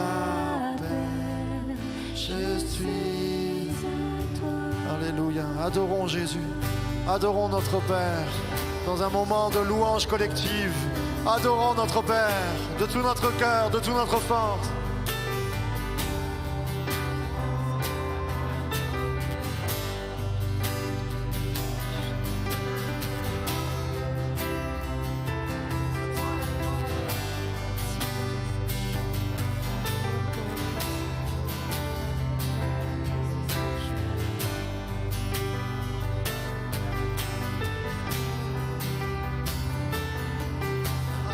Père, je suis
à toi.
Alléluia. Adorons Jésus. Adorons notre Père dans un moment de louange collective. Adorons notre Père de tout notre cœur, de toute notre force.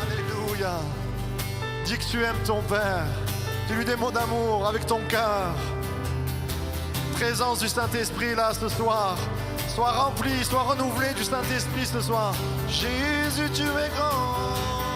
Alléluia. Dis que tu aimes ton Père. Dis-lui des mots d'amour avec ton cœur. Présence du Saint-Esprit là ce soir. Sois rempli, sois renouvelé du Saint-Esprit ce soir. Jésus, tu es grand.